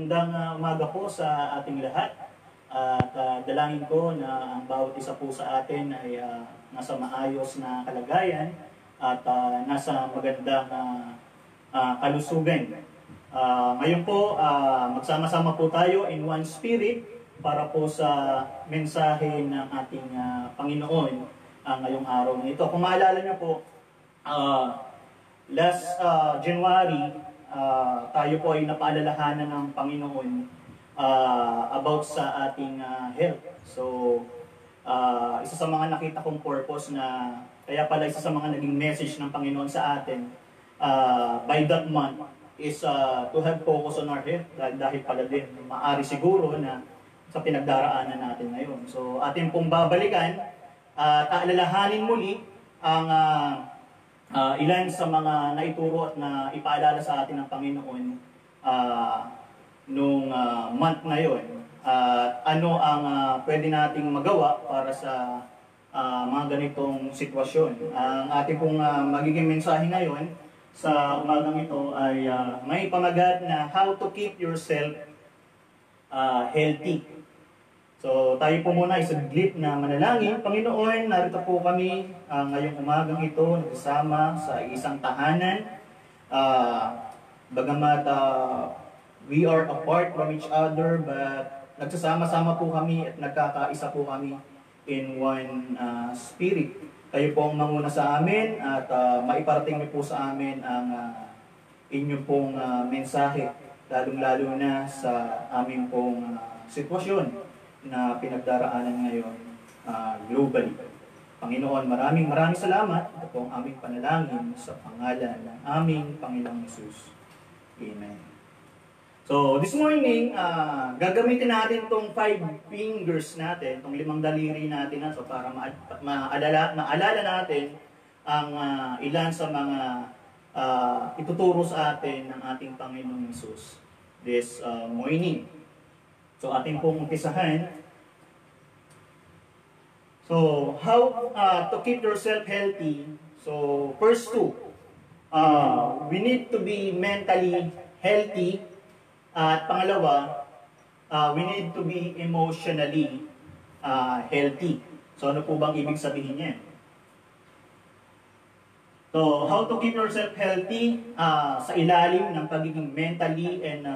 Magandang umaga po sa ating lahat. At dalangin ko na ang bawat isa po sa atin ay nasa maayos na kalagayan at nasa magandang kalusugan. Ngayon po, magsama-sama po tayo in one spirit para po sa mensahe ng ating Panginoon ngayong araw na ito. Kung maalala niyo po, last January, tayo po ay napaalalahanan ng Panginoon about sa ating health. So, isa sa mga nakita kong purpose na, kaya pala isa sa mga naging message ng Panginoon sa atin by that month is to have focus on our health. Dahil pala din, maaari siguro na sa pinagdaraanan natin ngayon. So, atin pong babalikan at aalalahanin muli ang ilan sa mga naituro at na ipaalala sa atin ng Panginoon nung month na yun. Ano ang pwede nating magawa para sa mga ganitong sitwasyon. Ang ating pong magiging mensahe ngayon sa umagang ito ay may pamagat na how to keep yourself healthy. So, tayo po muna ay saglit na manalangin. Panginoon, narito po kami ngayong umagang ito, nagsasama sa isang tahanan. Bagamat we are apart from each other, but nagsasama-sama po kami at nagkakaisa po kami in one spirit. Kayo po ang manguna sa amin at maiparating niyo po sa amin ang inyong pong mensahe, lalong-lalo na sa aming pong sitwasyon na pinagdaraanan ngayon globally. Panginoon, maraming salamat. Ito po ang aming panalangin sa pangalan ng aming Panginoong Hesus. Amen. So, this morning, gagamitin natin itong 5 fingers natin, itong 5 daliri natin, so para maalala natin ang ilan sa mga ituturo sa atin ng ating Panginoong Hesus this morning. So, ating pong umpisahan. So, how to keep yourself healthy? So, first two, we need to be mentally healthy. At pangalawa, we need to be emotionally healthy. So, ano po bang ibig sabihin niyan? So, how to keep yourself healthy sa ilalim ng pagiging mentally and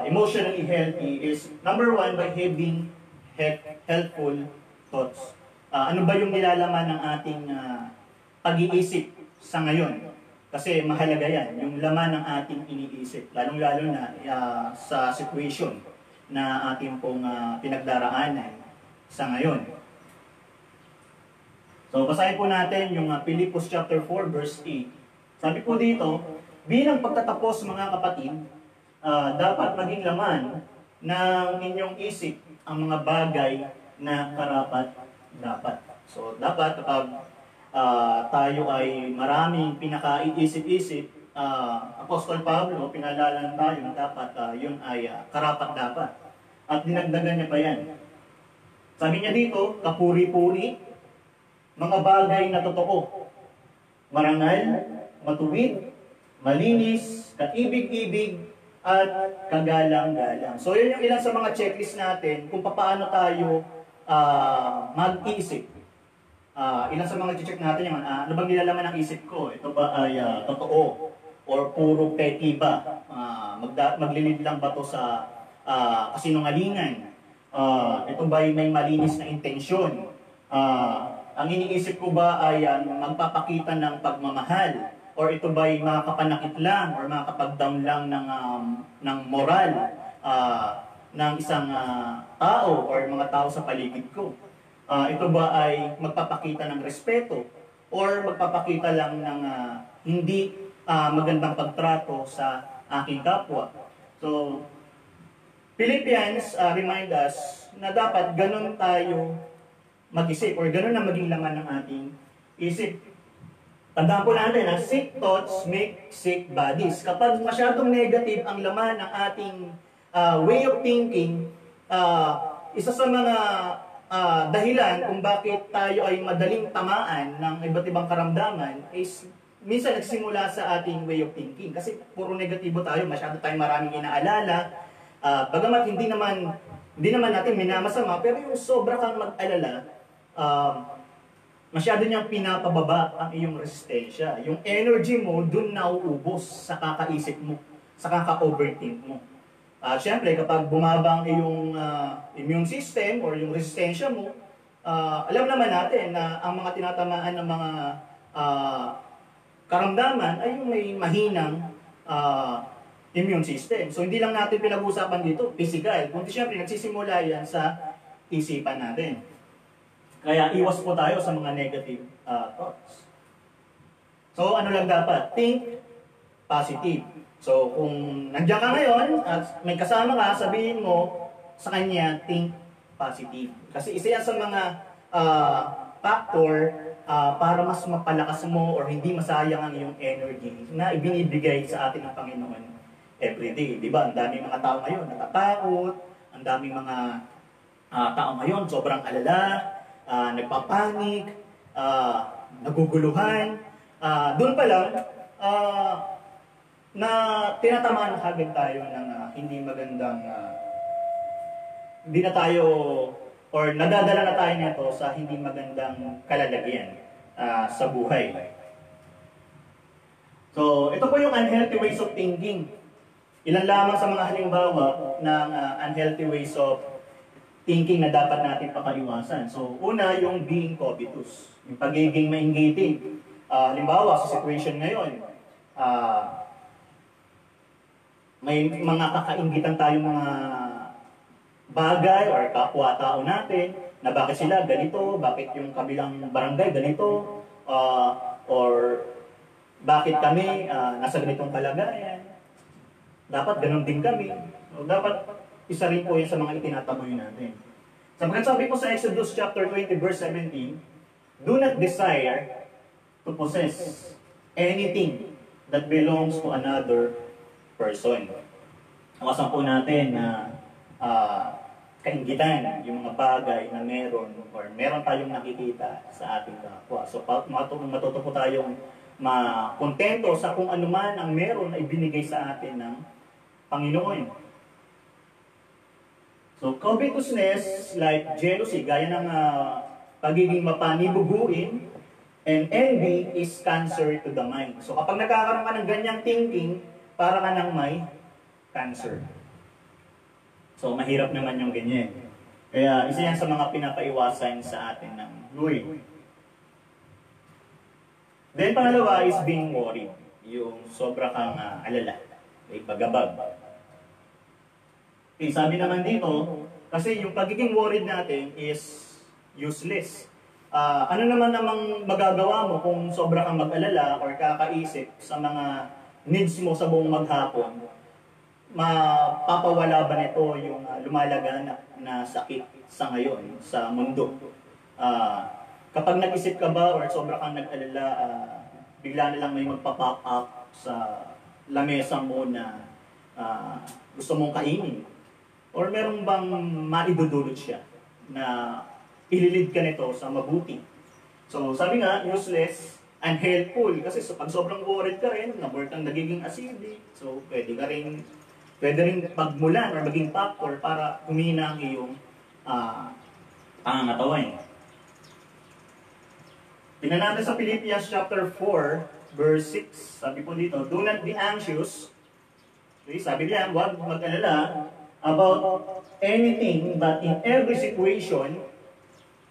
emotionally healthy is number 1, by having helpful thoughts. Ano ba yung nilalaman ng ating pag-iisip sa ngayon? Kasi mahalaga yan, yung laman ng ating iniisip, lalong-lalo na sa situation na ating pong pinagdaraanan sa ngayon. So, basahin po natin yung Philippians chapter 4 verse 8. Sabi po dito, bilang pagtatapos mga kapatid, dapat maging laman ng inyong isip ang mga bagay na karapat-dapat. So, dapat kapag tayo ay maraming pinaka-iisip-isip, Apostol Pablo, pinalala tayo na dapat yun ay karapat-dapat. At dinagdagan niya pa yan. Sabi niya dito, kapuri-puri, mga bagay na totoo, marangal, matuwid, malinis, kaibig-ibig, at kagalang-galang. So, yun yung ilan sa mga checklist natin kung paano tayo mag-iisip. Ilan sa mga check natin yung ano bang nilalaman ng isip ko? Ito ba ay totoo? Or puro petty ba? Maglilid lang ba to sa kasinungalingan? Ito ba ay may malinis na intensyon? Ang iniisip ko ba ay magpapakita ng pagmamahal? Or ito ba'y makakapanakit lang or makakapag-down lang ng moral ng isang tao or mga tao sa paligid ko? Ito ba ay magpapakita ng respeto or magpapakita lang ng hindi magandang pagtrato sa aking kapwa? So, Philippians remind us na dapat ganun tayo mag-isip or ganun na maging laman ng ating isip. Tandaan po natin na sick thoughts make sick bodies. Kapag masyadong negative ang laman ng ating way of thinking, isa sa mga dahilan kung bakit tayo ay madaling tamaan ng iba't ibang karamdaman is minsan nagsimula sa ating way of thinking. Kasi puro negatibo tayo, masyado tayong maraming inaalala. Bagamat hindi naman natin minamasama, pero yung sobra kang mag-alala, masyado niyang pinapababa ang iyong resistensya. Yung energy mo, dun nauubos sa kakaisip mo, sa kaka-overthink mo. Siyempre, kapag bumaba ang iyong immune system or yung resistensya mo, alam naman natin na ang mga tinatamaan ng mga karamdaman ay yung may mahinang immune system. So hindi lang natin pinag-uusapan dito, physical, kundi siyempre nagsisimula yan sa isipan natin. Kaya iwas po tayo sa mga negative thoughts. So ano lang dapat? Think positive. So kung nandiyan ka ngayon at may kasama ka, sabihin mo sa kanya, think positive. Kasi isa yan sa mga factor para mas mapalakas mo or hindi masayang ang iyong energy na ibinibigay sa atin ng Panginoon everyday. Di ba? Ang daming mga tao ngayon natatakot, ang daming mga tao ngayon sobrang alala, nagpapanik, naguguluhan. Doon pa lang, na tinatamaan kagad tayo ng hindi magandang, hindi na tayo, or nadadala na tayo nito sa hindi magandang kalalagyan sa buhay. So, ito po yung unhealthy ways of thinking. Ilan lamang sa mga halimbawa ng unhealthy ways of thinking na dapat natin pakaiwasan. So, una, yung being covetous. Yung pagiging mainggiting. Halimbawa, sa situation ngayon, may mga kakainggitan tayong mga bagay or kapwa-tao natin na bakit sila ganito, bakit yung kabilang barangay ganito, or bakit kami nasa ganitong kalagayan. Dapat ganun din kami. O, dapat isa rin po yan sa mga itinataboy natin. Sabi po sa Exodus chapter 20 verse 17, do not desire to possess anything that belongs to another person. Awasan po natin na kainggitan yung mga bagay na meron tayong nakikita sa ating kapwa. So matuto po tayong makontento sa kung ano man ang meron na ibinigay sa atin ng Panginoon. So covetousness, like jealousy, gaya ng pagiging mapanibuguin, and envy is cancer to the mind. So kapag nagkakaroon ka ng ganyang thinking, para ka nang may cancer. So mahirap naman yung ganyan. Kaya isa yan sa mga pinapaiwasan sa atin ng Lord. Then pangalawa is being worried. Yung sobra kang alala. May pagabag. Okay, sabi naman dito, kasi yung pagiging worried natin is useless. Ano naman namang magagawa mo kung sobra kang mag-alala or kakaisip sa mga needs mo sa buong maghapon? Mapapawala ba nito yung lumalaganap na sakit sa ngayon, sa mundo? Kapag nag-isip ka ba or sobra kang nag-alala, bigla na lang may magpa-pop up sa lamesa mo na gusto mong kainin? Or meron bang maidudulot siya na ililid ka nito sa mabuti? So sabi nga, useless, unhelpful. Kasi pag sobrang worried ka rin, na-board kang nagiging acidic. So pwede rin pagmulan or maging factor para humina ang iyong pangangatawan. Tingnan natin sa Philippians chapter 4, verse 6. Sabi po dito, do not be anxious. Okay, sabi niya, huwag mag-alala about anything, but in every situation,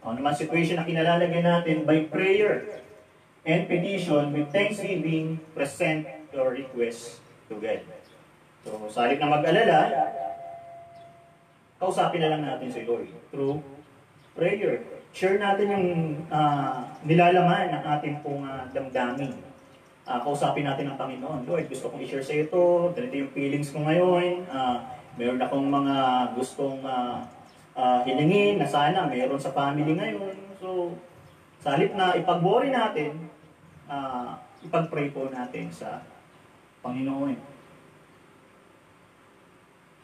ano naman situation na kinalalagay natin, by prayer and petition, with thanksgiving, present your request to God. So, sa halip na mag-alala, kausapin na lang natin si Lord through prayer. Share natin yung nilalaman ng ating pong damdamin. Kausapin natin ang Panginoon. Lord, gusto kong i-share sa ito. Ganito yung feelings ko ngayon. Meron akong mga gustong hilingin na sana meron sa family ngayon. So, sa halip na ipag-worry natin, ipag-pray po natin sa Panginoon.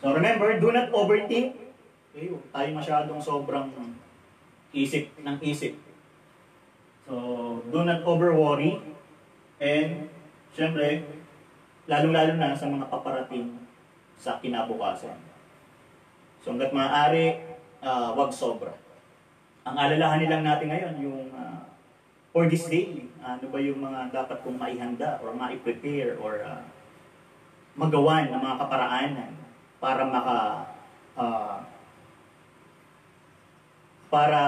So remember, do not overthink. Okay, tayo masyadong sobrang isip ng isip. So, do not over-worry And, syempre, lalong-lalo na sa mga paparating sa kinabukasan. So, hanggat maaari, wag sobra. Ang alalahanin lang natin ngayon, yung for this day, ano ba yung mga dapat kong maihanda or mai-prepare or magawan ng mga kaparaanan para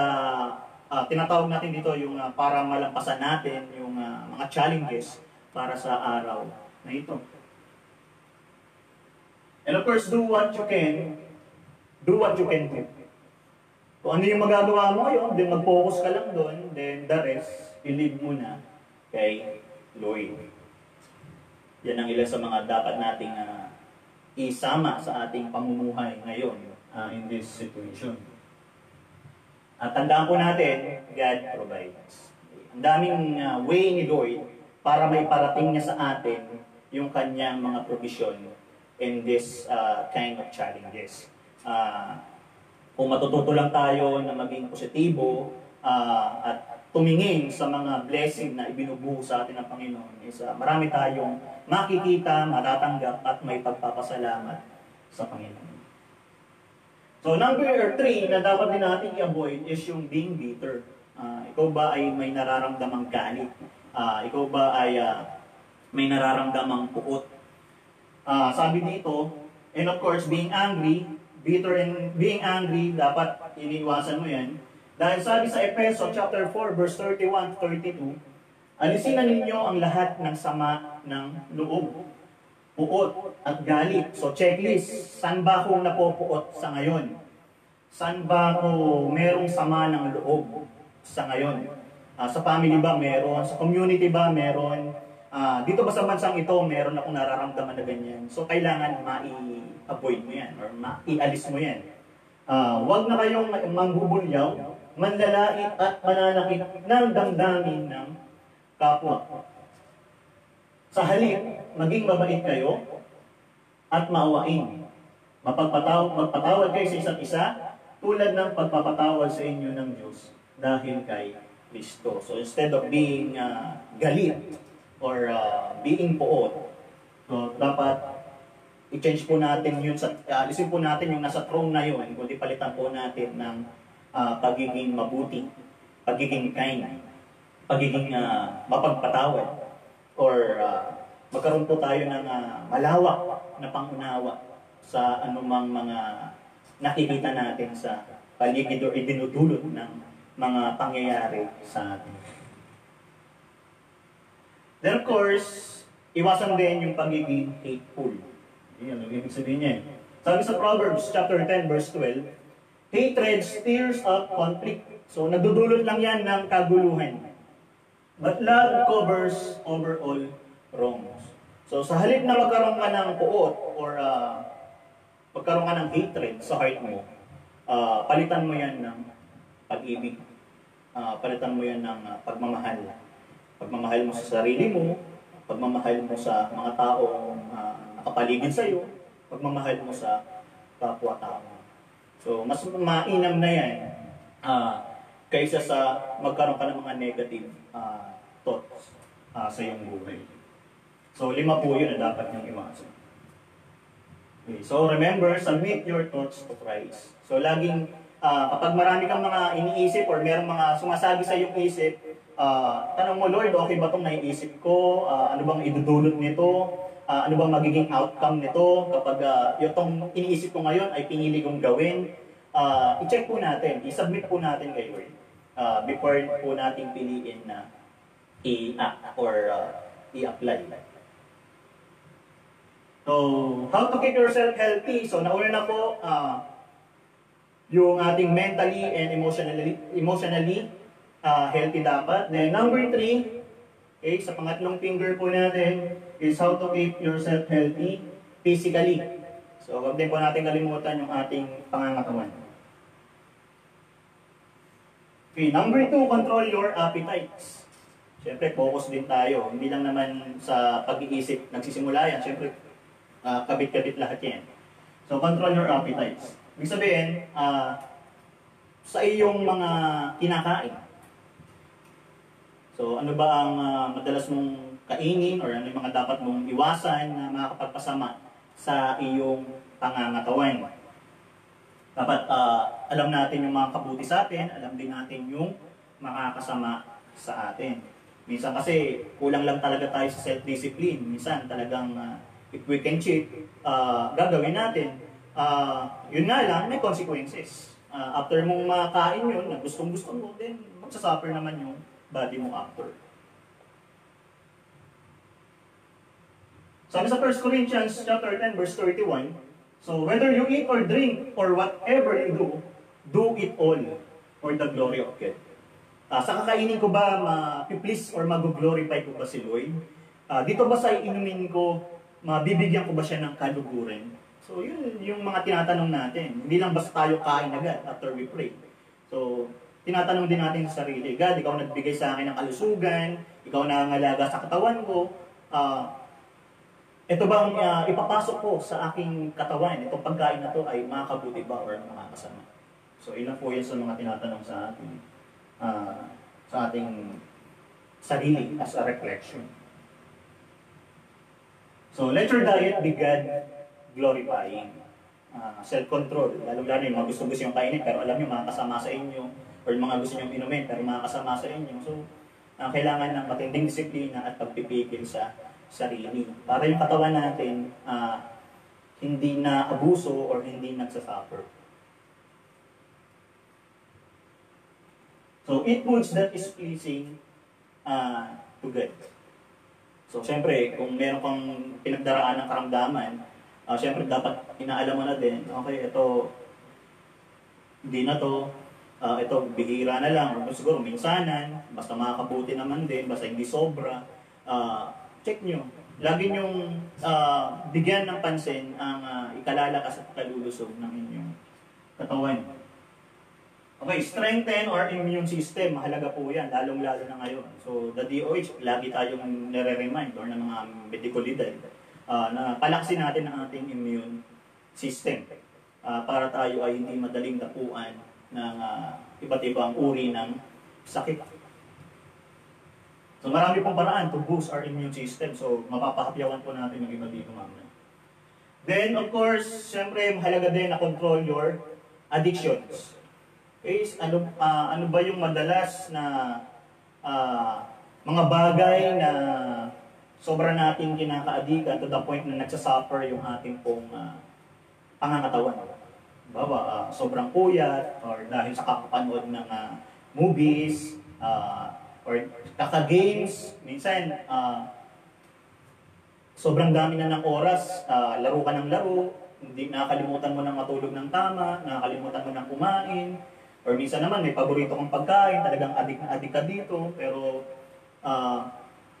tinatawag natin dito yung para malampasan natin yung mga challenges para sa araw na ito. And of course, do what you can do. Kung ano yung magagawa mo ngayon, then mag-focus ka lang doon, then the rest, i-leave mo na kay Lord. Yan ang ilan sa mga dapat nating isama sa ating pamumuhay ngayon in this situation. At tandaan po natin, God provides. Ang daming way ni Lord para may parating niya sa atin yung kanyang mga provision in this kind of challenges. Kung matututo lang tayo na maging positibo at tumingin sa mga blessing na ibinubuhos sa atin ng Panginoon, is marami tayong makikita, matatanggap at may pagpapasalamat sa Panginoon. So number 3 na dapat din natin i-avoid is yung being bitter. Ikaw ba ay may nararamdamang galit? Ikaw ba ay may nararamdamang puot? Sabi dito, and of course, being angry, bitter and being angry, dapat iniiwasan mo yan. Dahil sabi sa Efeso chapter 4, verse 31-32, alisin na ninyo ang lahat ng sama ng loob, puot at galit. So checklist, saan ba akong napopuot sa ngayon? Saan ba ako merong sama ng loob sa ngayon? Sa family ba meron? Sa community ba meron? Dito ba sa bansang ito, meron akong nararamdaman na ganyan. So, kailangan ma-avoid mo yan or ma-ialis mo yan. Huwag na kayong mangbubulyaw, manlalait at mananakit ng damdamin ng kapwa. Sa halip, maging mabait kayo at maawain. Magpatawad kayo sa isa't isa tulad ng pagpapatawad sa inyo ng Diyos dahil kay Kristo. So, instead of being galit, or being poot. So, dapat i-change po natin yun, alisin po natin yung nasa throne na yun, kundi palitan po natin ng pagiging mabuti, pagiging kind, pagiging mapagpatawad, or magkaroon po tayo ng malawak na pangunawa sa anumang mga nakikita natin sa paligid o idinudulot ng mga pangyayari sa atin. Then of course, iwasan din yung pagiging hateful. Yan ang ibig sabihin niya. Sabi sa Proverbs chapter 10 verse 12, hatred stirs up conflict. So nagdudulot lang yan ng kaguluhan. But love covers over all wrongs. So sa halip na magkaroon ka ng puot or magkaroon ka ng hatred sa heart mo, palitan mo yan ng pag-ibig. Palitan mo yan ng pagmamahal. Pagmamahal mo sa sarili mo, pagmamahal mo sa mga taong nakapaligid sa iyo, pagmamahal mo sa kapwa-tao. So, mas mainam na yan kaysa sa magkaroon ka ng mga negative thoughts sa iyong buhay. So, 5 po yun na dapat niyong iwasan. Okay, so, remember, submit your thoughts to Christ. So, laging kapag marami kang mga iniisip or merong mga sumasabi sa iyong isip, tanong mo, Lord, okay ba itong naiisip ko? Ano bang idudulot nito? Ano bang magiging outcome nito kapag itong iniisip ko ngayon ay pinili kong gawin? I-check po natin, i-submit po natin kay Lord before po natin piliin na i-act or i-apply. So, how to keep yourself healthy? So, nauna na po yung ating mentally and emotionally healthy dapat. Then number 3, okay, sa pangatlong finger po natin is how to keep yourself healthy physically. So, huwag din po natin kalimutan yung ating pangangatawan. Okay, number 2, control your appetites. Siyempre, focus din tayo. Hindi lang naman sa pag-iisip nagsisimula yan. Siyempre, kabit-kabit lahat yan. So, control your appetites. Ibig sabihin, sa iyong mga kinakain. So, ano ba ang madalas mong kainin or ano yung mga dapat mong iwasan na makakapagpasama sa iyong pangangatawan. Dapat alam natin yung mga kabuti sa atin, alam din natin yung makakasama sa atin. Minsan kasi kulang lang talaga tayo sa self-discipline. Minsan talagang if we can cheat, gagawin natin. Yun nga lang, may consequences. After mong makain yun, na gustong-gusto mo, then magsasuffer naman yung body mo after. Sabi sa 1 Corinthians chapter 10, verse 31, so whether you eat or drink or whatever you do it all for the glory of God. Sa kakainin ko ba ma-please or mag-glorify ko ba si Lord? Dito ba sa inumin ko, mabibigyan ko ba siya ng kaluguran? So yun yung mga tinatanong natin. Hindi lang basta tayo kain agad after we pray. So tinatanong din natin sa sarili, God, ikaw nagbigay sa akin ng kalusugan, ikaw nangangalaga sa katawan ko, ito bang ipapasok ko sa aking katawan, itong pagkain na to ay makakabuti ba or makakasama? So ilan po yan sa mga tinatanong sa ating sarili as a reflection. So let your diet be God glorifying. Self-control, lalo-lalo yung mga gusto-gusto yung kainin pero alam nyo makakasama sa inyo or mga gusto nyo inumin pero makakasama sa inyo. So kailangan ng matinding disiplina at pagpipigil sa sarili. Para yung katawan natin hindi na abuso or hindi nagsasuffer. So, eat foods that is pleasing to God. So, syempre, kung meron kang pinagdaraan ng karamdaman, syempre dapat inaalam mo na din, okay, ito, hindi na to, ito, bihira na lang, o siguro minsanan, basta makakabuti naman din, basta hindi sobra, check nyo. Lagi nyong bigyan ng pansin ang ikalalakas at kalulusog ng inyong katawan. Okay, strengthen our immune system. Mahalaga po yan, lalong-lalo na ngayon. So, the DOH, lagi tayong nare-remind or ng mga medikolidad na palaksin natin ang ating immune system para tayo ay hindi madaling dapuan ng iba't ibang uri ng sakit. So marami pong paraan to boost our immune system. So mapapahapyawan po natin yung iba dito mamaya. Then of course, syempre mahalaga din na control your addictions. Okay, ano ba yung madalas na mga bagay na sobra nating kinakaadikan to the point na nagsasuffer yung ating pong pangangatawan. Bawa, sobrang puyat or dahil sa kakapanood ng movies, or kaka-games, minsan sobrang dami na ng oras, laro ka ng laro, hindi nakakalimutan mo ng matulog ng tama, nakakalimutan mo ng kumain, or minsan naman may paborito kang pagkain, talagang adik na adik ka dito, pero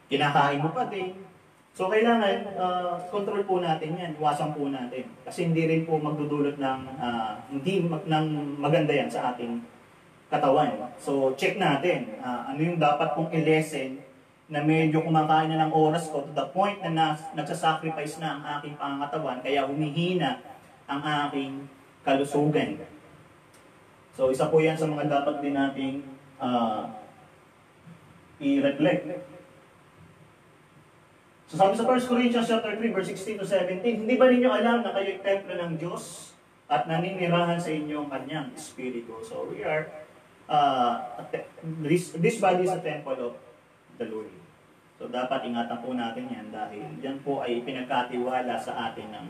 kinakain mo pa din. So kailangan control po natin yan, iwasan po natin. Kasi hindi rin po magdudulot ng ng maganda yan sa ating katawan. So, check natin. Ano yung dapat kong i-lessen na medyo kumakain na ng oras ko to the point na nagsasacrifice na ang aking pangangatawan kaya humihina ang aking kalusugan. So, isa po yan sa mga dapat din nating i-reflect. So, sabi sa 1 Corinthians chapter 3, verse 16 to 17, hindi ba ninyo alam na kayo'y templo ng Diyos at naninirahan sa inyong kanyang Espiritu? So, we are this body is a temple of the Lord. So dapat ingatan po natin yan dahil yan po ay pinagkatiwala sa atin ng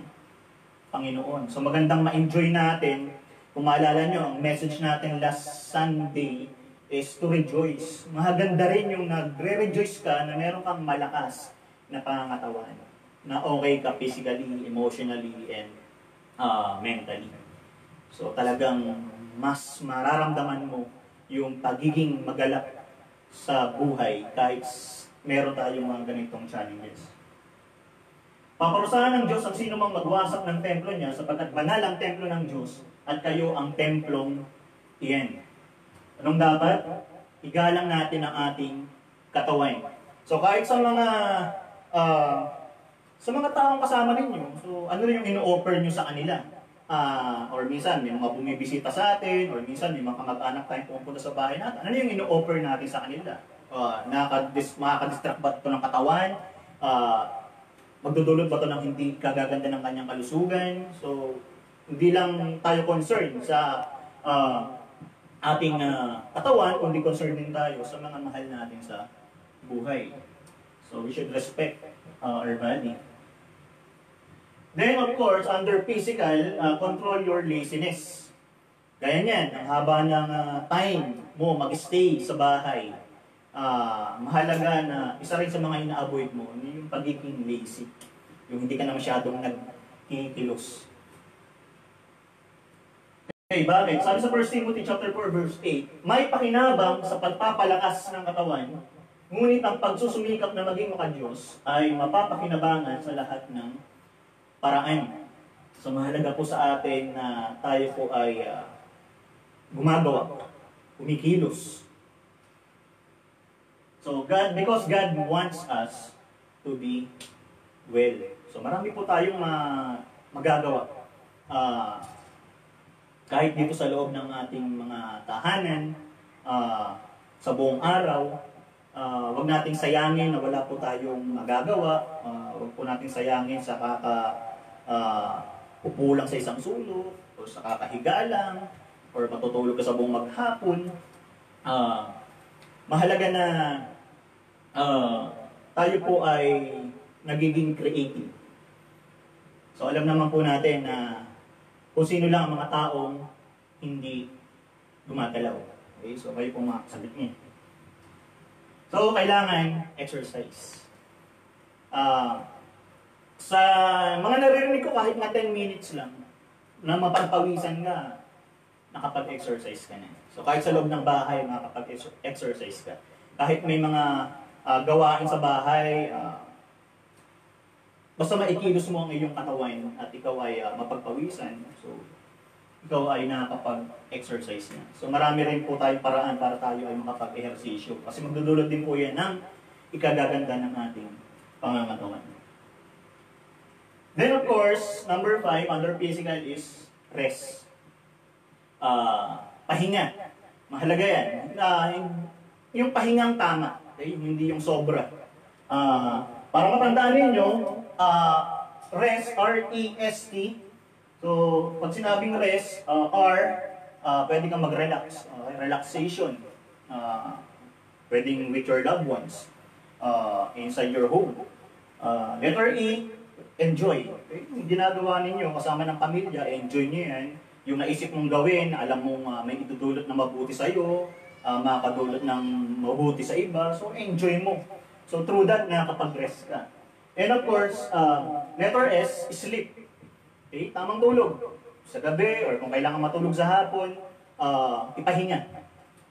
Panginoon. So magandang ma-enjoy natin. Kung maalala nyo, ang message natin last Sunday is to rejoice. Mahaganda rin yung nagre-rejoice ka na meron kang malakas na pangangatawan. Na okay ka physically, emotionally, and mentally. So talagang mas mararamdaman mo yung pagiging magalak sa buhay kahit meron tayong mga ganitong challenges. Paparusahan ng Diyos ang sino mang magwasak ng templo niya sapagkat banal ang templo ng Diyos at kayo ang templong iyan. Anong dapat? Igalang natin ang ating katawan. So kahit sa mga taong kasama ninyo, so ano rin yung ino-offer nyo sa kanila? Or minsan may mga bumibisita sa atin, or minsan may mga kamag-anak tayong pumunta sa bahay natin. Ano yung ino-offer natin sa kanila? Makakadistract ba ito ng katawan? Magdudulot ba ito ng hindi kagaganda ng kanyang kalusugan? So, hindi lang tayo concerned sa ating katawan, kundi concerned din tayo sa mga mahal natin sa buhay. So, we should respect our body. Then, of course, under physical, control your laziness. Kaya niyan, ang haba ng time mo mag-stay sa bahay. Mahalaga na isa rin sa mga ina-avoid mo, yung pagiging lazy. Yung hindi ka na masyadong nagkikilos. Okay, bakit? Sabi sa 1 Timothy chapter 4, verse 8, may pakinabang sa pagpapalakas ng katawan, ngunit ang pagsusumikap na maging maka-Diyos ay mapapakinabangan sa lahat ng paraan. So mahalaga po sa atin na tayo po ay gumagawa, kumikilos. So because God wants us to be well. So marami po tayong magagawa. Kahit dito sa loob ng ating mga tahanan, sa buong araw, huwag nating sayangin na wala po tayong magagawa. Huwag po nating sayangin sa upulang sa isang sulok, o sa kakahiga lang, or matutulog ka sa buong maghapon. Mahalaga na tayo po ay nagiging creative. So alam naman po natin na kung sino lang ang mga taong hindi gumagalaw. Okay? So kayo po makakasabit niya. So kailangan exercise. Sa mga naririnig ko, kahit na 10 minutes lang, na mapagpawisan ka, nakapag-exercise ka na. So kahit sa loob ng bahay, makapag-exercise ka. Kahit may mga gawain sa bahay, basta maikilos mo ang iyong katawan at ikaw ay mapagpawisan, so ikaw ay nakapag-exercise na. So marami rin po tayong paraan para tayo ay makapag-ehersisyo. Kasi magdudulot din po yan ng ikagaganda ng ating pangangatawan. Then of course, number 5, under physical is rest. Pahinga. Mahalaga yan. Yung pahingang tama, okay? Hindi yung sobra. Para matandaan ninyo, rest, R-E-S-T. So, pag sinabing rest, pwede kang mag-relax. Relaxation. Pwedeng with your loved ones. Inside your home. Letter E, enjoy. Okay? Yung ginagawa ninyo kasama ng pamilya, enjoy nyo yan. Yung naisip mong gawin, alam mong may itutulot na mabuti sa'yo, makakadulot ng mabuti sa iba, so enjoy mo. So through that, nakakapag-rest ka. And of course, letter S, sleep. Okay? Tamang tulog. Sa gabi, or kung kailangan matulog sa hapon, ipahinga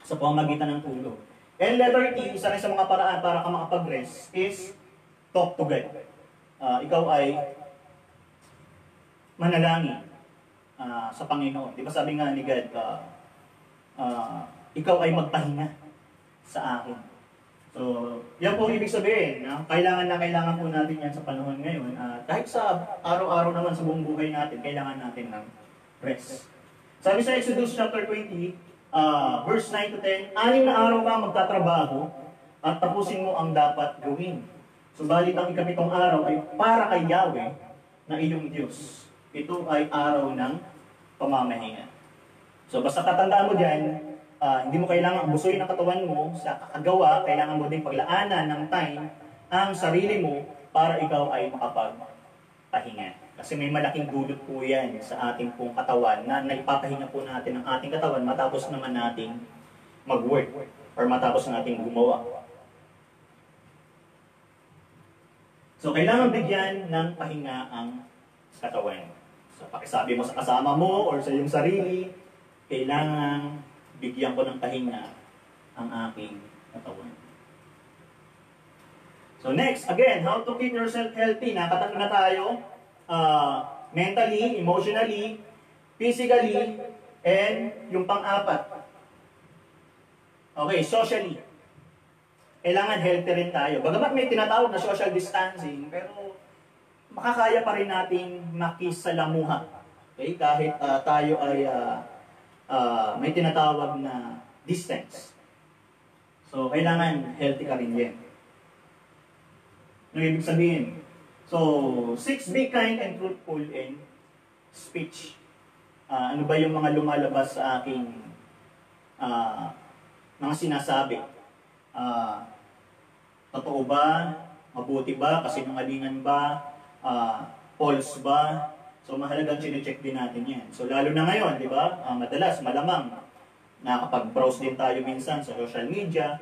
sa pamamagitan ng tulog. And letter T, isa rin sa mga paraan para ka makapag-rest is talk to God. Ikaw ay manalangin sa Panginoon. Di ba sabi nga ni God, ikaw ay magpahinga sa akin. So, yan po ibig sabihin. Kailangan po natin yan sa panahon ngayon. Kahit sa araw-araw naman sa buong buhay natin, kailangan natin ng rest. Sabi sa Exodus chapter 20, verse 9 to 10, 6 na araw ka magtatrabaho at tapusin mo ang dapat gawin. Subalit ang ikapitong araw ay para kay Yahweh na iyong Diyos. Ito ay araw ng pamamahinga. So basta tatandaan mo dyan, hindi mo kailangan abusuin ang katawan mo sa kakagawa, kailangan mo din paglaanan ng time ang sarili mo para ikaw ay makapagpahinga. Kasi may malaking dulot po yan sa ating pong katawan na naipapahinga po natin ang ating katawan matapos naman nating mag-work or matapos nating gumawa. So, kailangan bigyan ng pahinga ang katawan. So, pakisabi mo sa kasama mo or sa iyong sarili, kailangan bigyan ko ng pahinga ang aking katawan. So, next, again, how to keep yourself healthy. Nakatatlo na tayo. Mentally, emotionally, physically, and yung pang-apat. Okay, socially. Kailangan healthy rin tayo. Bagamat may tinatawag na social distancing, pero makakaya pa rin nating makisalamuha. Okay? Kahit tayo ay may tinatawag na distance. So, kailangan healthy ka rin yan. Ano ibig sabihin? So, 6 be kind and truthful in speech. Ano ba yung mga lumalabas sa aking mga sinasabi? Totoo ba? Mabuti ba? Kasinungalingan ba? False ba? So, mahalagang chinecheck din natin yan. So, lalo na ngayon, di ba? Madalas, malamang, nakapag-browse din tayo minsan sa social media,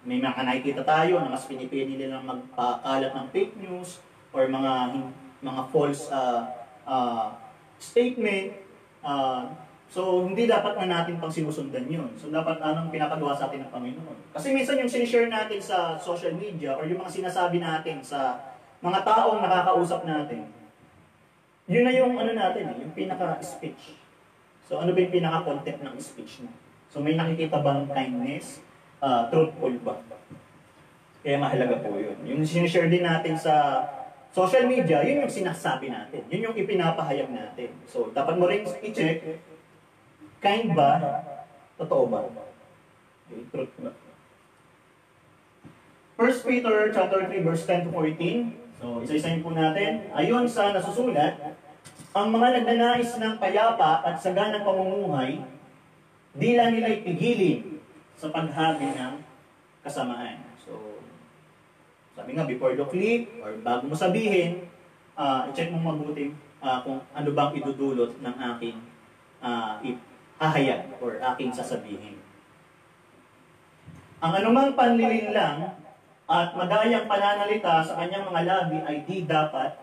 may mga nakikita tayo na mas pinipili nilang magpakalat ng fake news or mga false statement. So, hindi dapat na natin pang sinusundan yun. So, dapat anong pinapagawa sa atin ng Panginoon. Kasi minsan yung sinishare natin sa social media or yung mga sinasabi natin sa mga taong nakakausap natin, yun na yung ano natin, yung pinaka-speech. So, ano ba yung pinaka-content ng speech mo? So, may nakikita bang kindness? Truthful ba? Kaya mahalaga po yun. Yung sinishare din natin sa social media, yun yung sinasabi natin. Yun yung ipinapahayag natin. So, dapat mo rin i-check, kind ba? Totoo ba? Okay, truth ba? 1 Peter chapter 3, verse 10 to 14. So, isa-isahin po natin. Ayon sa nasusulat, ang mga nagnanais ng payapa at saganang pamumuhay, di lang nila ipigilin sa paghabi ng kasamaan. So, sabi nga, before you click, or bago mo sabihin, i-check mo mabuti kung ano bang idudulot ng aking hahayag or aking sasabihin. Ang anumang panlilinlang at madayang pananalita sa kanyang mga labi ay di dapat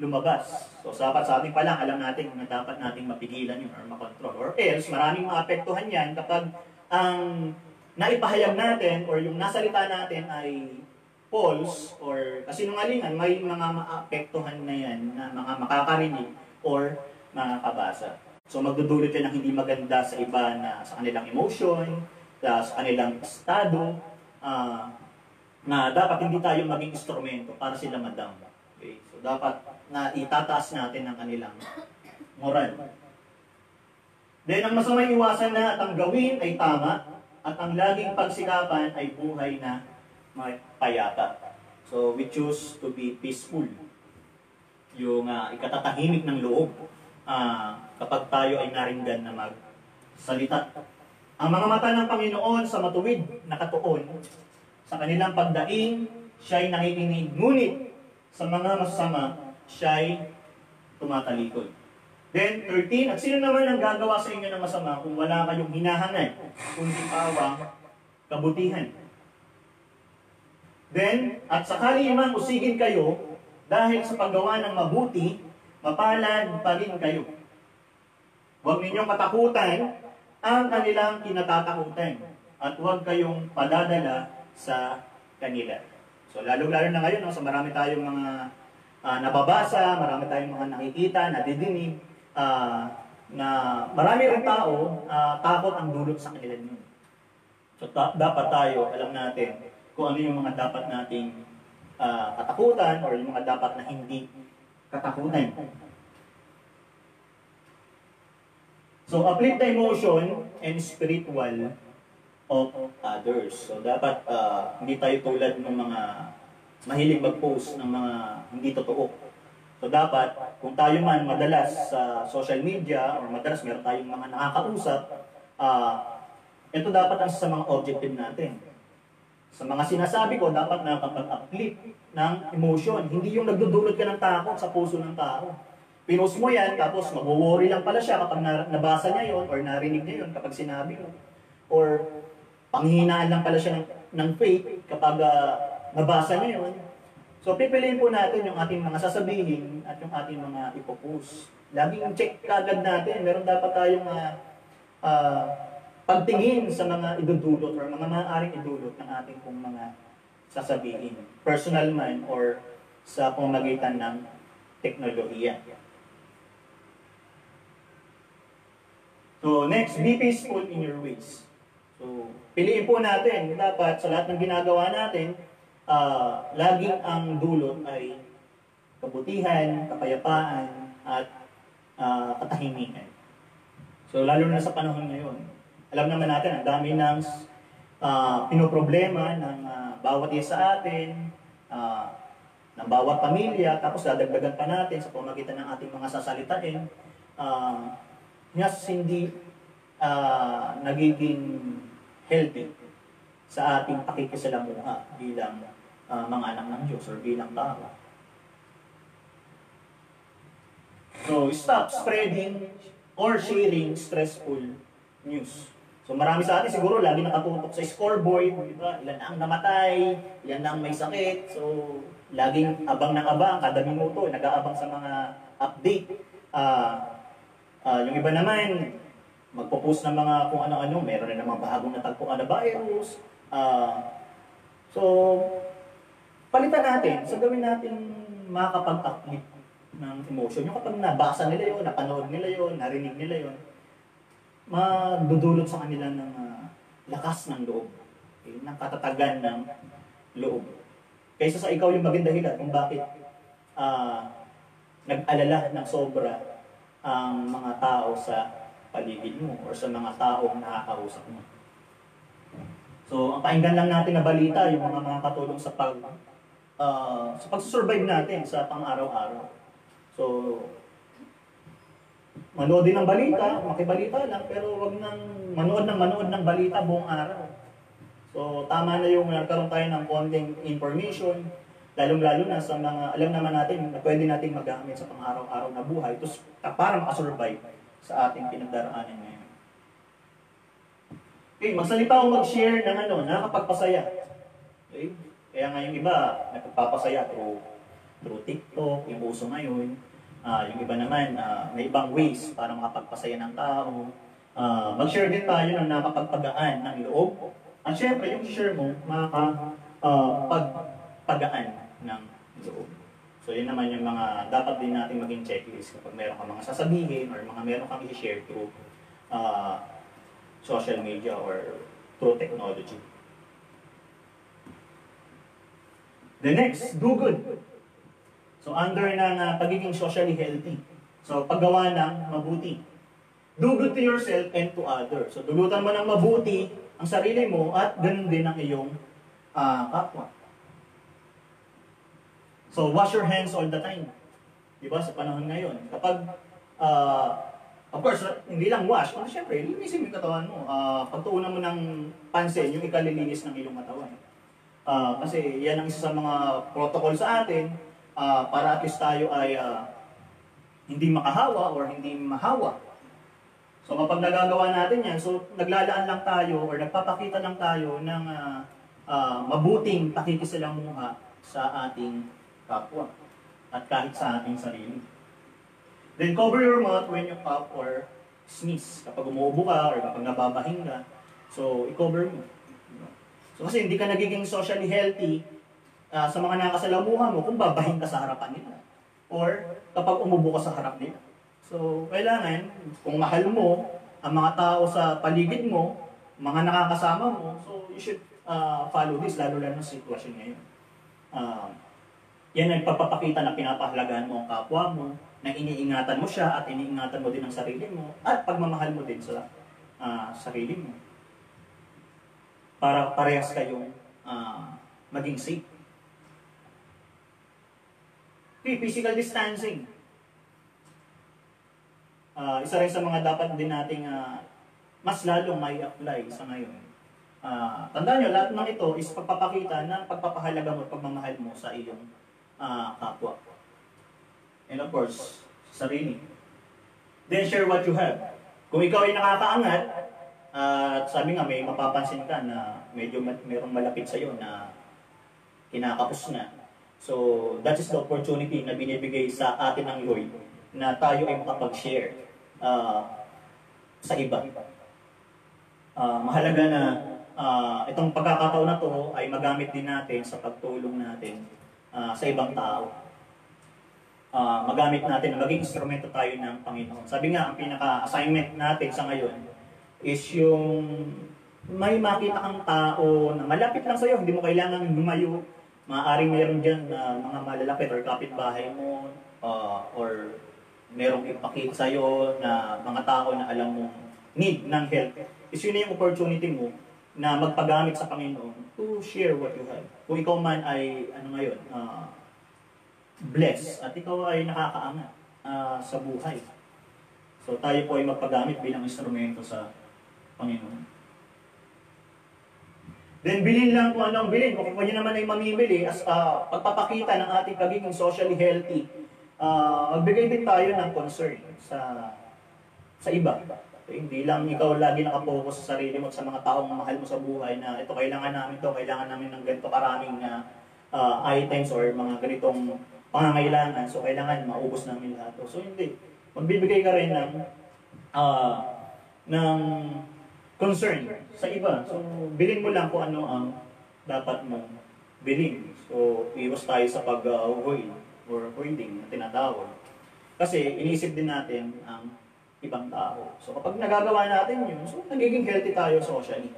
lumabas. So, sa ating pa lang, alam natin na dapat nating mapigilan yun or makontrol. Or else, maraming maapektuhan yan kapag ang naipahayag natin or yung nasalita natin ay false or kasinungalingan, may mga maapektuhan na yan na mga makakarinig or makakabasa. So magdudulot yan ng hindi maganda sa iba na sa kanilang emotion, sa kanilang estado, na dapat hindi tayo maging instrumento para sila madama. Okay? So dapat na itataas natin ang kanilang moral. Then ang masamang iwasan na at ang gawin ay tama, at ang laging pagsikapan ay buhay na payapa. So, we choose to be peaceful. Yung ikatatahimik ng loob kapag tayo ay naringgan na magsalita. Ang mga mata ng Panginoon sa matuwid na katuon, sa kanilang pagdaing, siya'y nakikinig. Ngunit sa mga masama, siya'y tumatalikod. Then, 13, at sino naman ang gagawa sa inyo ng masama kung wala kayong hinahangad, kundi pawang kabutihan? Then, at sakali mang usigin kayo, dahil sa paggawa ng mabuti, mapalad pa rin kayo. Huwag ninyong katakutan ang kanilang kinatatakutan, at huwag kayong padadala sa kanila. So, lalo-lalo na ngayon, so marami tayong mga nababasa, marami tayong mga nakikita, nadidinig, na marami rin tao, takot ang dulot sa kanila nun. So dapat tayo, alam natin kung ano yung mga dapat nating katakutan or yung mga dapat na hindi katakutan. So uplift the emotion and spiritual of others. So dapat hindi tayo tulad ng mga mahilig mag-post ng mga hindi totoo. So dapat, kung tayo man madalas sa social media or madalas meron tayong mga nakakausap, ito dapat ang sa mga objective natin. Sa mga sinasabi ko, dapat nakapag-uplift ng emotion. Hindi yung nagdudulot ka ng takot sa puso ng tao. Pinost mo yan, tapos mag-worry lang pala siya kapag nabasa niya yon or narinig niya yon kapag sinabi mo. Or panghihinaan lang pala siya ng faith kapag nabasa niya yon. So, pipiliin po natin yung ating mga sasabihin at yung ating mga ipopost. Laging check kagad natin. Meron dapat tayong pagtingin sa mga idudulot or mga maaaring idulot ng ating pong mga sasabihin. Personal man or sa pamamagitan ng teknolohiya. So, next, be peaceful in your ways. So, piliin po natin. Dapat sa lahat ng ginagawa natin, laging ang dulot ay kabutihan, kapayapaan, at katahimikan. So, lalo na sa panahon ngayon, alam naman natin, ang dami ng pinoproblema ng bawat isa sa atin, ng bawat pamilya, tapos dadagdagan pa natin sa pamagitan ng ating mga sasalitain, yes, hindi nagiging healthy sa ating pakikisalamuha bilang mga anak ng Diyos or bilang tao. So, stop spreading or sharing stressful news. So, marami sa atin siguro lagi nakatutok sa scoreboard, di ba? Ilan na ang namatay, ilan na ang may sakit. So, laging abang ng abang, kada minuto, nag-aabang sa mga update. Yung iba naman, magpo-post ng mga kung ano-ano, meron na namang bagong natagpuan na virus. So, palitan natin. So, gawin natin makakapag-uplift ng emotion. Yung kapag nabasa nila yun, napanood nila yun, narinig nila yun, madudulot sa kanila ng lakas ng loob. Okay? Ng katatagan ng loob. Kaysa sa ikaw yung maging dahilan kung bakit nag-alala ng sobra ang mga tao sa paligid mo or sa mga taong nakakausap mo. So, ang pakinggan lang natin na balita, yung mga katulong sa pag-survive natin sa pang-araw-araw. So, manood din ng balita, makibalita lang, pero wag nang manood ng balita buong araw. So, tama na yung nagkaroon tayo ng konting information, lalong-lalo na sa mga, alam naman natin, na pwede natin magamit sa pang-araw-araw na buhay, para makasurvive sa ating pinagdaraanan ngayon. Okay, magsalita o mag-share ng nakakapagpasaya. Okay? Kaya nga yung iba, nagpapasaya through TikTok, yung uso ngayon. Yung iba naman, may ibang ways para makapagpasaya ng tao. Mag-share din tayo ng nakapagpagaan ng loob. At syempre, yung share mo, makakapagpagaan ng loob. So yun naman yung mga dapat din natin maging checklist kapag meron kang mga sasabihin or meron kang i-share through social media or through technology. The next, do good. So under ng pagiging socially healthy. So paggawa ng mabuti. Do good to yourself and to others. So dulutan mo ng mabuti ang sarili mo at ganun din ang iyong kapwa. So wash your hands all the time. Diba sa panahon ngayon? Kapag, of course, hindi lang wash, pero syempre, linisin mo yung katawan mo. Pagtuunan mo ng pansin, yung ikalilinis ng iyong katawan. Kasi yan ang isa sa mga protocol sa atin, para at least tayo ay hindi makahawa or hindi mahawa. So kapag nagagawa natin yan, so naglalaan lang tayo or nagpapakita lang tayo ng mabuting pakikisalamuha sa ating kapwa at kahit sa ating sarili. Then cover your mouth when you cough or sneeze. Kapag umuubo ka or kapag nababahing ka, so i-cover mo. So kasi hindi ka nagiging socially healthy sa mga nakasalamuha mo kung babahing ka sa harapan nila. Or kapag umubo ka sa harap nila. So, kailangan, kung mahal mo ang mga tao sa paligid mo, mga nakakasama mo, so you should follow this, lalo-lalo sa sitwasyon ngayon. Yan ang pagpapakita na pinapahalagahan mo ang kapwa mo, na iniingatan mo siya at iniingatan mo din ang sarili mo, at pagmamahal mo din sa sarili mo. Para parehas kayong maging safe. Okay, physical distancing. Isa rin sa mga dapat din nating mas lalong may apply sa ngayon. Tandaan nyo, lahat ng ito is pagpapakita ng pagpapahalaga mo at pagmamahal mo sa iyong kapwa. And of course, sarili. Then share what you have. Kung ikaw ay nakakaangat, at sabi nga may mapapansin ka na medyo merong malapit sa iyo na kinakapos na. So, that is the opportunity na binibigay sa atin ng Lord na tayo ay makapag-share sa iba. Mahalaga na itong pagkakataon na to ay magamit din natin sa pagtulong natin sa ibang tao. Magamit natin na maging instrumento tayo ng Panginoon. Sabi nga, ang pinaka-assignment natin sa ngayon is yung may makita kang tao na malapit lang sa'yo, hindi mo kailangan lumayo. Maaaring meron dyan na mga malalapit or kapitbahay mo or merong ipakita sa'yo na mga tao na alam mong need ng help. Is yun na yung opportunity mo na magpagamit sa Panginoon to share what you have. Kung ikaw man ay, ngayon, blessed at ikaw ay nakakaangat sa buhay. So tayo po ay magpagamit bilang instrumento sa Panginoon. Then bilhin lang kung ano ang bilhin. Kung kayo naman ay mamimili as pagpapakita ng ating pagiging socially healthy, magbigay din tayo ng concern sa iba. Hindi lang ikaw lagi nakapokus sa sarili mo at sa mga taong mahal mo sa buhay na ito kailangan namin ng ganito karaming items or mga ganitong pangangailangan. So kailangan maubos namin lahat. So hindi. Magbibigay ka rin ng concern sa iba. So bilhin mo lang kung ano ang dapat mong bilhin. So iwas tayo sa pag-avoid or hoarding na tinatawag. Kasi iniisip din natin ang ibang tao. So kapag nagagawa natin yun, so nagiging healthy tayo socially.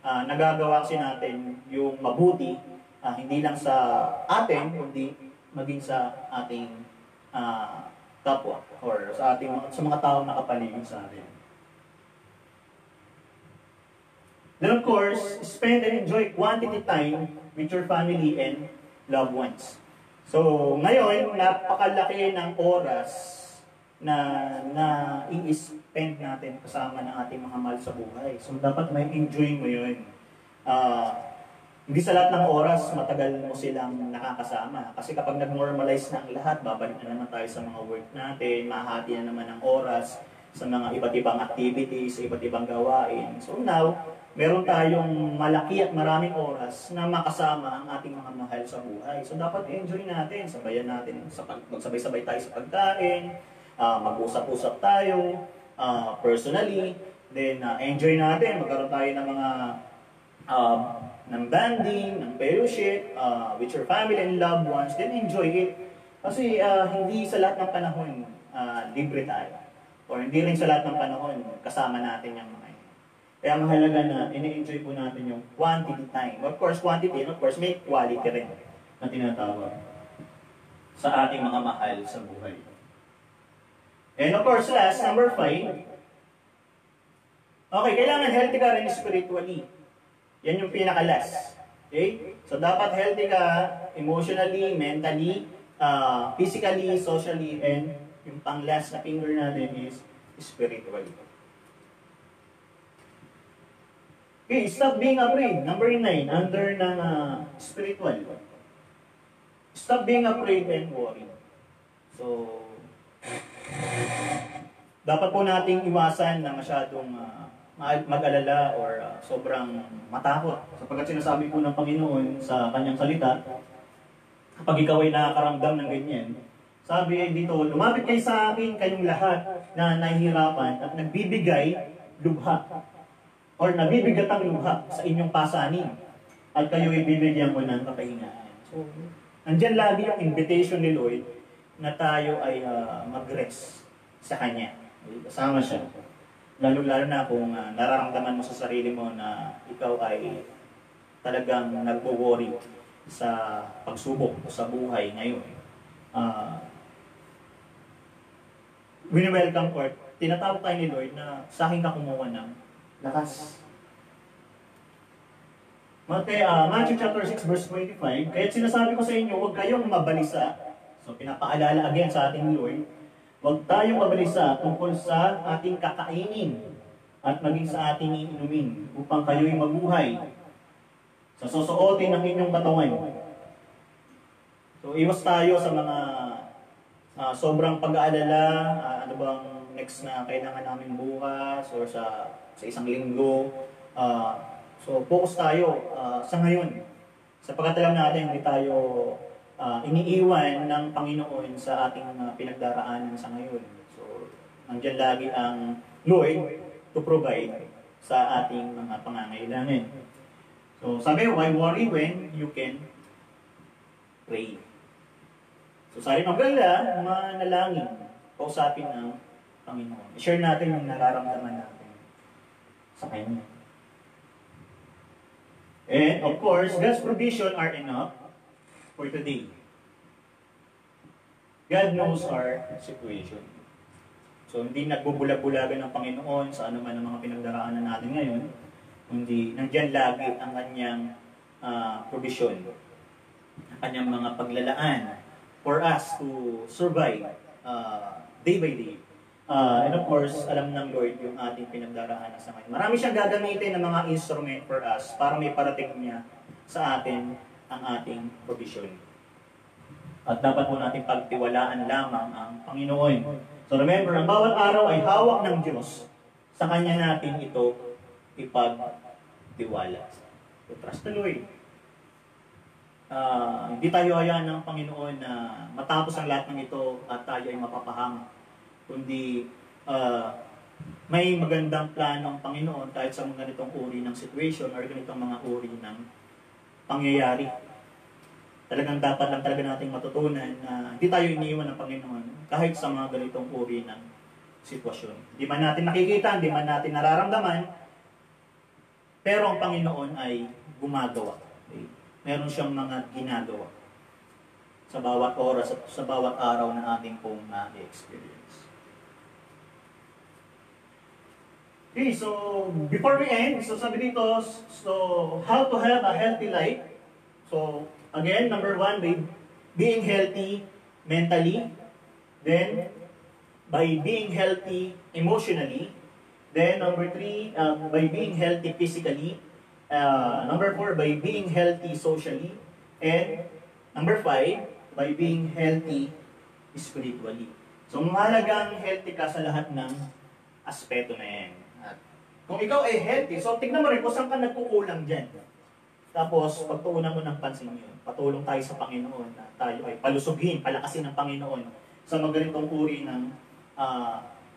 Nagagawa kasi natin yung mabuti, hindi lang sa atin, kundi maging sa ating kapwa or sa mga taong nakapaligid sa atin. Then of course, spend and enjoy quality time with your family and loved ones. So ngayon, napakalaki ng oras na i-spend natin kasama ng ating mga mahal sa buhay. So dapat may enjoy mo yun. Hindi sa lahat ng oras matagal mo silang nakakasama. Kasi kapag nag-normalize na ang lahat, babalik na naman tayo sa mga work natin, mahati na naman ang oras sa mga iba't ibang activities, sa iba't ibang gawain. So now, meron tayong malaki at maraming oras na makasama ang ating mga mahal sa buhay. So dapat enjoy natin, sabayan natin, magsabay-sabay tayo sa pagkain, mag-usap-usap tayo, personally, then enjoy natin, magkaroon tayo ng mga ng banding, ng fellowship, with your family and loved ones, then enjoy it. Kasi hindi sa lahat ng panahon libre tayo. Or hindi rin sa lahat ng panahon kasama natin yung mga yun. Kaya mahalaga na ini-enjoy po natin yung quantity time. Of course, quantity, and of course, may quality rin na tinatawag sa ating mga mahal sa buhay. And of course, last, number 5. Okay, kailangan healthy ka rin spiritually. Yan yung pinaka-last. Okay? So, dapat healthy ka emotionally, mentally, physically, socially, and yung pang-last na finger natin is spiritually. Okay, stop being afraid. Number 9, under ng spiritual. Stop being afraid and worried. So, dapat po nating iwasan na masyadong mag-alala or sobrang matakot. Sapagkat sinasabi po ng Panginoon sa kanyang salita, kapag ikaw ay nakakaramdam ng ganyan, sabi dito, lumapit kayo sa akin kayong lahat na nahihirapan at nagbibigay lubha or nabibigatang lubha sa inyong pasanin at kayo ay bibigyan ko ng kapahingaan. So, nandyan lagi yung invitation ni Lord na tayo ay mag-rest sa Kanya. Kasama siya. Lalo-lalo na kung nararamdaman mo sa sarili mo na ikaw ay talagang nagwo-worry sa pagsubok o sa buhay ngayon. Wini-welcome or tinatawag tayo ni Lord na sa akin ka kumuha ng lakas. Matthew chapter 6 verse 25, kaya't sinasabi ko sa inyo, huwag kayong mabalisa. So pinapaalala again sa ating Lord, huwag tayong mabalisa tungkol sa ating kakainin at maging sa ating iinumin upang kayo'y mabuhay sa susuotin ng inyong katawan. So iwas tayo sa mga sobrang pag-aalala, ano bang next na kailangan namin bukas or sa isang linggo. So focus tayo sa ngayon. Sapagkat alam natin hindi tayo iniiwan ng Panginoon sa ating pinagdaraanan sa ngayon. So, nandiyan lagi ang Lord to provide sa ating mga pangangailangan. So, sabi, why worry when you can pray? So, sa rin maganda, manalangin, kausapin ng Panginoon. I-share natin yung nararamdaman natin sa Kanya. And, of course, God's provision are enough for today. God knows our situation. So, hindi nagbubulag-bulagan ng Panginoon sa anuman ang mga pinagdaraanan natin ngayon. Kundi nandyan lagi ang kanyang provision, ang kanyang mga paglalaan for us to survive day by day. And of course, alam ng Lord yung ating pinagdaraanan sa ngayon. Marami siyang gagamitin ng mga instrument for us para may parating niya sa atin ang ating provision. At dapat po natin pagtiwalaan lamang ang Panginoon. So remember, ang bawat araw ay hawak ng Diyos. Sa Kanya natin ito ipagtiwala. So trust the Lord. Hindi tayo hayaan ng Panginoon na matapos ang lahat ng ito at tayo ay mapapahama. Kundi may magandang plano ang Panginoon kahit sa mga ganitong uri ng situation or ganitong mga uri ng pangyayari. Talagang dapat lang talaga nating matutunan na hindi tayo iniiwan ng Panginoon kahit sa mga ganitong uri ng sitwasyon. Hindi man natin nakikita, hindi man natin nararamdaman, pero ang Panginoon ay gumagawa. Okay? Meron siyang mga ginagawa sa bawat oras at sa bawat araw na ating pong na-experience. Okay, so before we end, so sabi dito, so how to have a healthy life. So again, number 1, by being healthy mentally, then by being healthy emotionally, then number 3, by being healthy physically, number 4, by being healthy socially, and number 5, by being healthy spiritually. So mahalagang healthy ka sa lahat ng aspeto na yan. At kung ikaw ay healthy, so tignan mo rin kung saan ka nagkukulang dyan. Tapos, pagtuunan mo ng pansin yun, patulong tayo sa Panginoon na tayo ay palusugin, palakasin ng Panginoon sa mga ganitong uri ng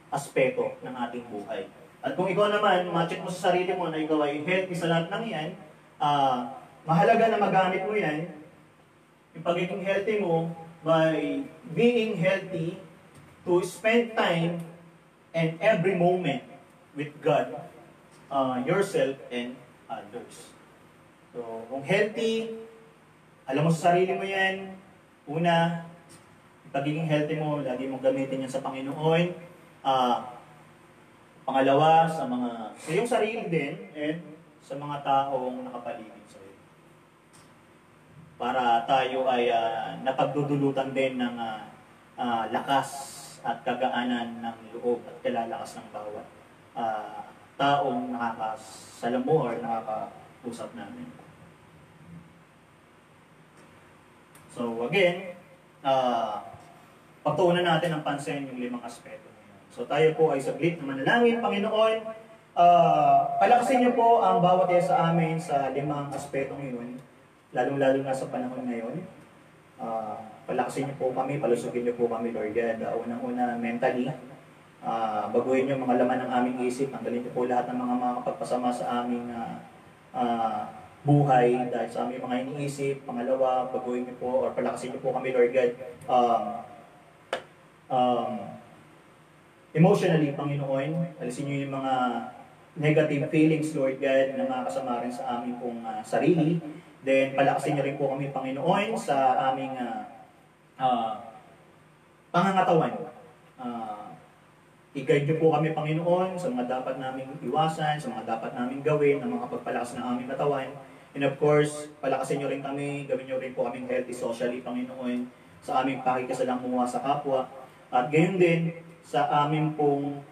aspeto ng ating buhay. At kung ikaw naman, ma-check mo sa sarili mo na ikaw ay healthy sa lahat ng yan, mahalaga na magamit mo yan, yung pagiging healthy mo, by being healthy to spend time and every moment with God, yourself, and others. So, kung healthy, alam mo sa sarili mo yan, una, pagiging healthy mo, lagi mong gamitin yan sa Panginoon. Pangalawa, sa iyong sarili din, and sa mga taong nakapaligid sa iyo. Para tayo ay napagdudulutan din ng lakas at kagaanan ng loob at kalalakas ng bawat taong nakakasalamu or nakakausap namin. So again, pagtuunan natin ang pansin yung 5 aspeto. So tayo po ay saglit na manalangin. Panginoon, palakasin niyo po ang bawat isa sa amin sa 5 aspeto ngayon, lalong-lalo na sa panahon ngayon. Palakasin niyo po kami, palusugin niyo po kami, Lord God. Unang-una, mentally, baguhin niyo mga laman ng aming isip, tanggalin niyo po lahat ng mga makapagpasama sa aming buhay dahil sa aming mga iniisip. Pangalawa, baguhin niyo po or palakasin niyo po kami, Lord God. Emotionally, Panginoon, alisin niyo yung mga negative feelings, Lord God, na makakasama rin sa aming pong sarili. Then, palakasin niyo rin po kami, Panginoon, sa aming pangangatawan. I-guide niyo po kami, Panginoon, sa mga dapat naming iwasan, sa mga dapat naming gawin, na mga pagpalakas ng aming katawan. And of course, palakasin niyo rin kami, gawin niyo rin po kaming healthy socially, Panginoon, sa aming pakikisalamuha sa kapwa. At gayon din, sa aming pong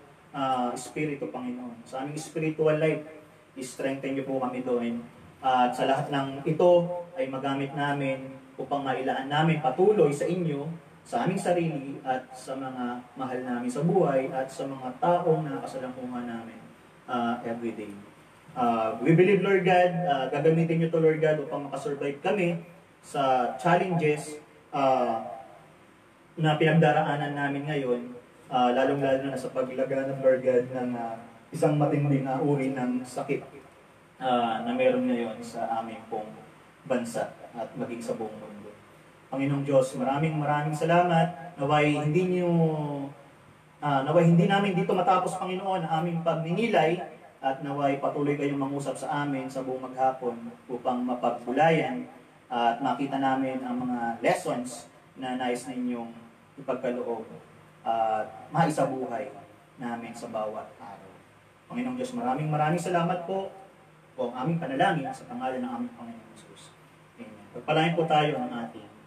espiritu, Panginoon. Sa aming spiritual life, i-strengthen niyo po kami doon. At sa lahat ng ito ay magamit namin upang mailaan namin patuloy sa inyo, sa aming sarili, at sa mga mahal namin sa buhay, at sa mga taong nakasalamuha namin everyday. We believe, Lord God, gagamitin niyo to, Lord God, upang makasurvive kami sa challenges na pinagdaraanan namin ngayon, lalong-lalo na sa paglaganap, Lord God, ng isang matinding uri ng sakit na meron ngayon sa aming pong bansa at maging sa buong mundo. Panginoong Diyos, maraming salamat. Naway hindi namin dito matapos, Panginoon, ang aming pagninilay, at naway patuloy kayong mangusap sa amin sa buong maghapon upang mapagbulayan at makita namin ang mga lessons na nais ninyong ipagkaloob at maisabuhay namin sa bawat araw. Panginoong Diyos, maraming salamat po po ang aming panalangin sa pangalan ng aming Panginoon Jesus. Amen. Pagpalain po tayo ng ating